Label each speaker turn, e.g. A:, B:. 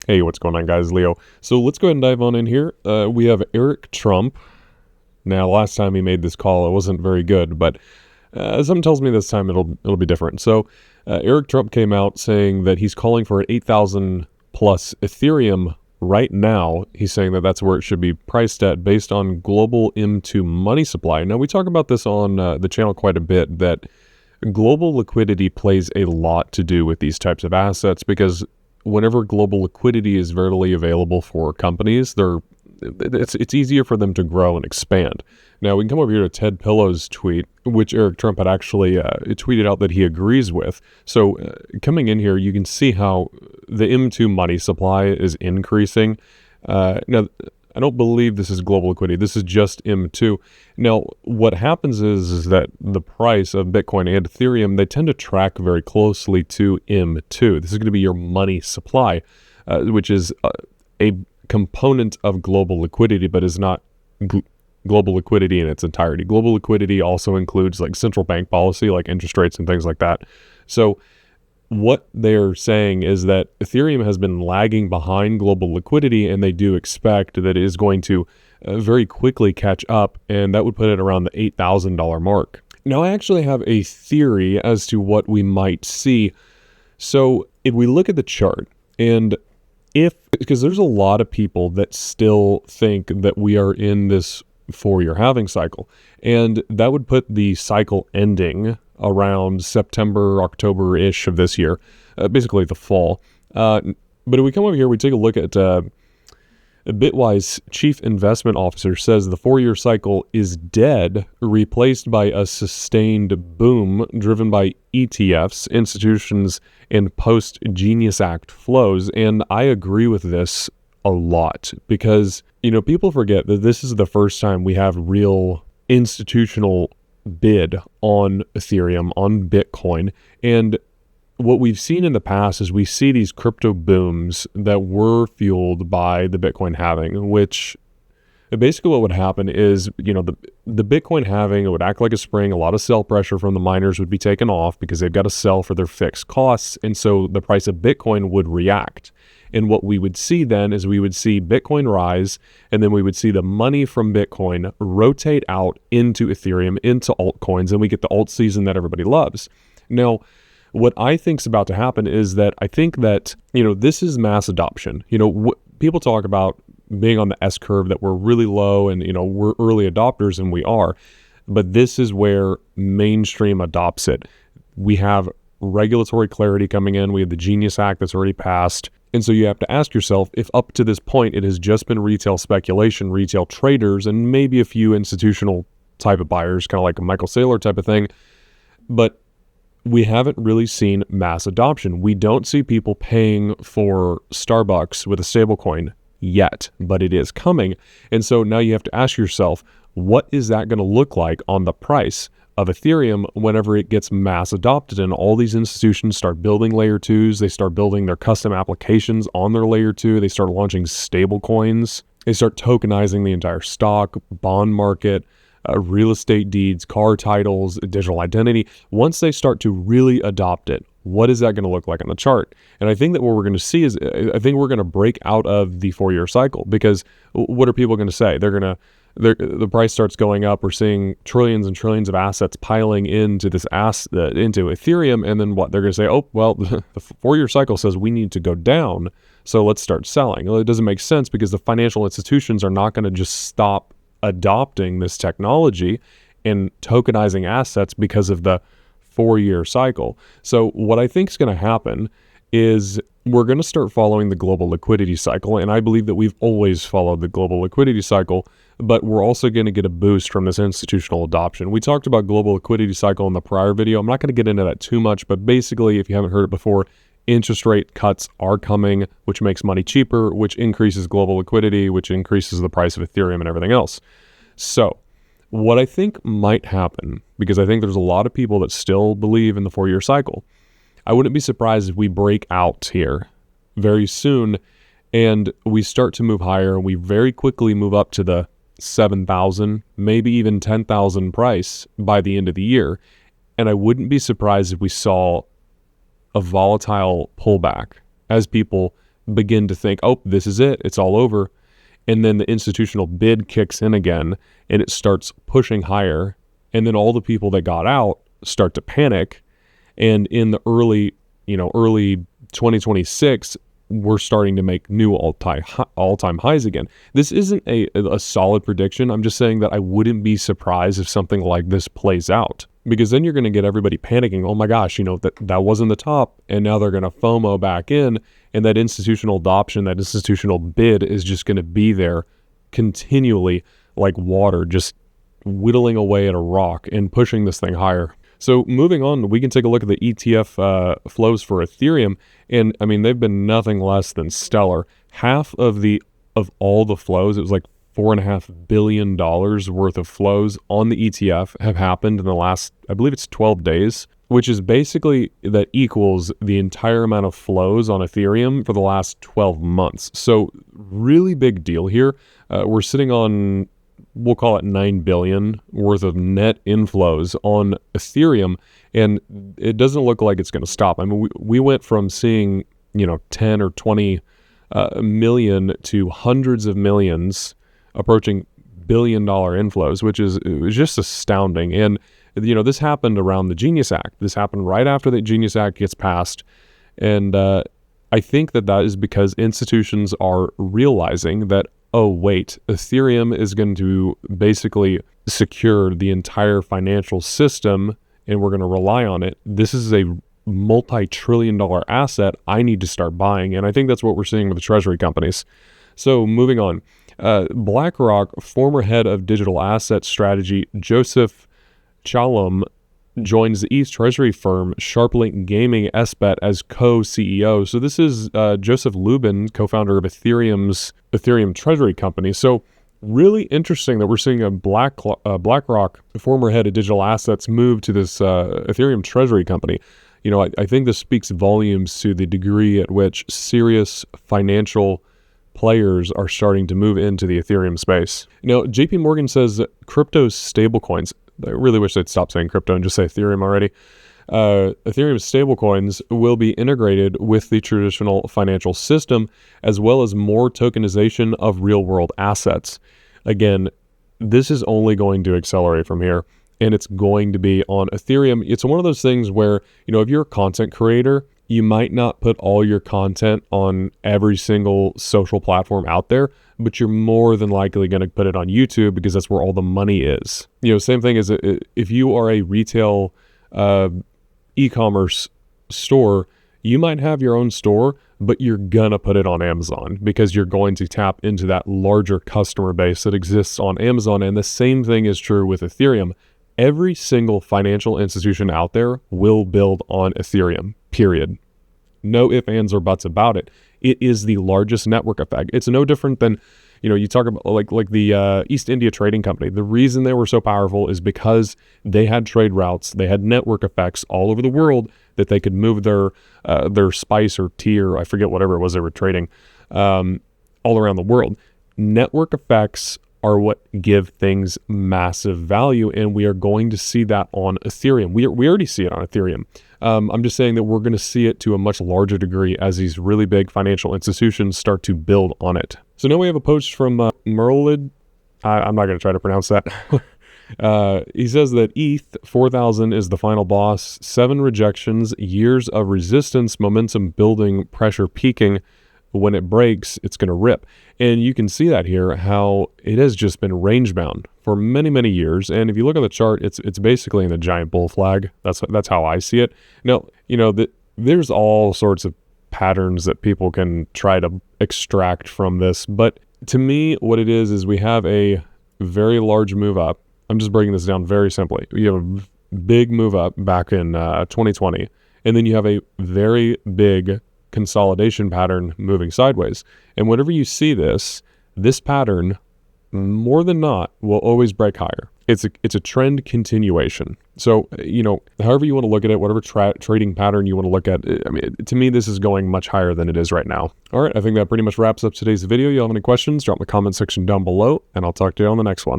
A: Hey, what's going on, guys? Leo. So let's go ahead and dive on in here. We have Eric Trump. Now, last time he made this call, it wasn't very good, but something tells me this time it'll be different. So Eric Trump came out saying that he's calling for 8,000 plus Ethereum right now. He's saying that that's where it should be priced at based on global M2 money supply. Now, we talk about this on the channel quite a bit, that global liquidity plays a lot to do with these types of assets, because whenever global liquidity is readily available for companies, it's easier for them to grow and expand. Now, we can come over here to Ted Pillow's tweet, which Eric Trump had actually tweeted out that he agrees with. So coming in here, you can see how the M2 money supply is increasing. Now, I don't believe this is global liquidity. This is just M2. Now, what happens is that the price of Bitcoin and Ethereum, they tend to track very closely to M2. This is going to be your money supply, which is a component of global liquidity, but is not global liquidity in its entirety. Global liquidity also includes like central bank policy, like interest rates and things like that. So what they're saying is that Ethereum has been lagging behind global liquidity, and they do expect that it is going to very quickly catch up, and that would put it around the $8,000 mark. Now, I actually have a theory as to what we might see. So if we look at the chart, and because there's a lot of people that still think that we are in this 4-year halving cycle, and that would put the cycle ending around September, October-ish of this year, basically the fall. But if we come over here, we take a look at Bitwise chief investment officer says the 4-year cycle is dead, replaced by a sustained boom driven by ETFs, institutions, and post-Genius Act flows. And I agree with this a lot because, people forget that this is the first time we have real institutional bid on Ethereum, on Bitcoin. And what we've seen in the past is we see these crypto booms that were fueled by the Bitcoin halving, which basically what would happen is, the Bitcoin halving, it would act like a spring. A lot of sell pressure from the miners would be taken off because they've got to sell for their fixed costs. And so the price of Bitcoin would react. And what we would see then is we would see Bitcoin rise, and then we would see the money from Bitcoin rotate out into Ethereum, into altcoins, and we get the alt season that everybody loves. Now, what I think is about to happen is that I think that, this is mass adoption. People talk about being on the S curve, that we're really low and, we're early adopters, and we are. But this is where mainstream adopts it. We have regulatory clarity coming in. We have the Genius Act that's already passed. And so you have to ask yourself, if up to this point it has just been retail speculation, retail traders, and maybe a few institutional type of buyers, kind of like a Michael Saylor type of thing, but we haven't really seen mass adoption. We don't see people paying for Starbucks with a stablecoin yet, but it is coming. And so now you have to ask yourself, what is that going to look like on the price of Ethereum whenever it gets mass adopted and all these institutions start building layer 2s, they start building their custom applications on their layer 2, they start launching stable coins, they start tokenizing the entire stock, bond market, real estate deeds, car titles, digital identity. Once they start to really adopt it, what is that going to look like on the chart? And I think that what we're going to see is, I think we're going to break out of the 4-year cycle, because what are people going to say? The price starts going up. We're seeing trillions and trillions of assets piling into into Ethereum, and then what? They're going to say, oh, well, the 4-year cycle says we need to go down, so let's start selling. Well, it doesn't make sense, because the financial institutions are not going to just stop adopting this technology and tokenizing assets because of the 4-year cycle. So what I think is going to happen is we're going to start following the global liquidity cycle, and I believe that we've always followed the global liquidity cycle, but we're also going to get a boost from this institutional adoption. We talked about global liquidity cycle in the prior video. I'm not going to get into that too much, but basically, if you haven't heard it before, interest rate cuts are coming, which makes money cheaper, which increases global liquidity, which increases the price of Ethereum and everything else. So what I think might happen, because I think there's a lot of people that still believe in the 4-year cycle, I wouldn't be surprised if we break out here very soon and we start to move higher, and we very quickly move up to the 7,000, maybe even 10,000 price by the end of the year. And I wouldn't be surprised if we saw a volatile pullback as people begin to think, oh, this is it, it's all over. And then the institutional bid kicks in again and it starts pushing higher. And then all the people that got out start to panic. And in the early 2026, we're starting to make new all-time highs again. This isn't a solid prediction. I'm just saying that I wouldn't be surprised if something like this plays out, because then you're going to get everybody panicking. Oh my gosh, that wasn't the top, and now they're going to FOMO back in, and that institutional adoption, that institutional bid is just going to be there continually like water, just whittling away at a rock and pushing this thing higher. So moving on, we can take a look at the ETF flows for Ethereum, and I mean, they've been nothing less than stellar. Half of all the flows, it was like $4.5 billion worth of flows on the ETF have happened in the last, I believe it's 12 days, which is basically, that equals the entire amount of flows on Ethereum for the last 12 months. So really big deal here. We're sitting on, we'll call it 9 billion worth of net inflows on Ethereum, and it doesn't look like it's going to stop. I mean, we went from seeing 10 or 20 million to hundreds of millions, approaching billion-dollar inflows, it was just astounding. And this happened around the Genius Act. This happened right after the Genius Act gets passed, and I think that is because institutions are realizing that, oh wait, Ethereum is going to basically secure the entire financial system and we're going to rely on it. This is a multi-trillion-dollar asset. I need to start buying. And I think that's what we're seeing with the treasury companies. So moving on, BlackRock, former head of digital asset strategy, Joseph Shalom, joins the East Treasury firm Sharplink Gaming SBET as co-CEO. So this is Joseph Lubin, co-founder of Ethereum Treasury company. So really interesting that we're seeing a BlackRock, former head of digital assets, move to this Ethereum Treasury company. I think this speaks volumes to the degree at which serious financial players are starting to move into the Ethereum space. JPMorgan says crypto stablecoins, I really wish they'd stop saying crypto and just say Ethereum already. Ethereum stablecoins will be integrated with the traditional financial system, as well as more tokenization of real-world assets. Again, this is only going to accelerate from here, and it's going to be on Ethereum. It's one of those things where, if you're a content creator, you might not put all your content on every single social platform out there, but you're more than likely going to put it on YouTube because that's where all the money is. Same thing as if you are a retail e-commerce store, you might have your own store, but you're going to put it on Amazon because you're going to tap into that larger customer base that exists on Amazon. And the same thing is true with Ethereum. Every single financial institution out there will build on Ethereum, period. No ifs, ands, or buts about it. It is the largest network effect. It's no different than, you talk about like the East India Trading Company. The reason they were so powerful is because they had trade routes, they had network effects all over the world that they could move their spice or tea, or I forget whatever it was they were trading, all around the world. Network effects are what give things massive value, and we are going to see that on Ethereum. We already see it on Ethereum. I'm just saying that we're going to see it to a much larger degree as these really big financial institutions start to build on it. So now we have a post from Merlid. I'm not going to try to pronounce that. He says that ETH 4000 is the final boss, 7 rejections, years of resistance, momentum building, pressure peaking. When it breaks, it's going to rip. And you can see that here, how it has just been range bound for many, many years. And if you look at the chart, it's basically in the giant bull flag. That's how I see it. Now, there's all sorts of patterns that people can try to extract from this. But to me, what it is we have a very large move up. I'm just breaking this down very simply. You have a big move up back in 2020. And then you have a very big consolidation pattern moving sideways. And whenever you see this pattern, more than not, will always break higher. It's a trend continuation. So, however you want to look at it, whatever trading pattern you want to look at, I mean, to me, this is going much higher than it is right now. All right, I think that pretty much wraps up today's video. You have any questions, drop in the comment section down below, and I'll talk to you on the next one.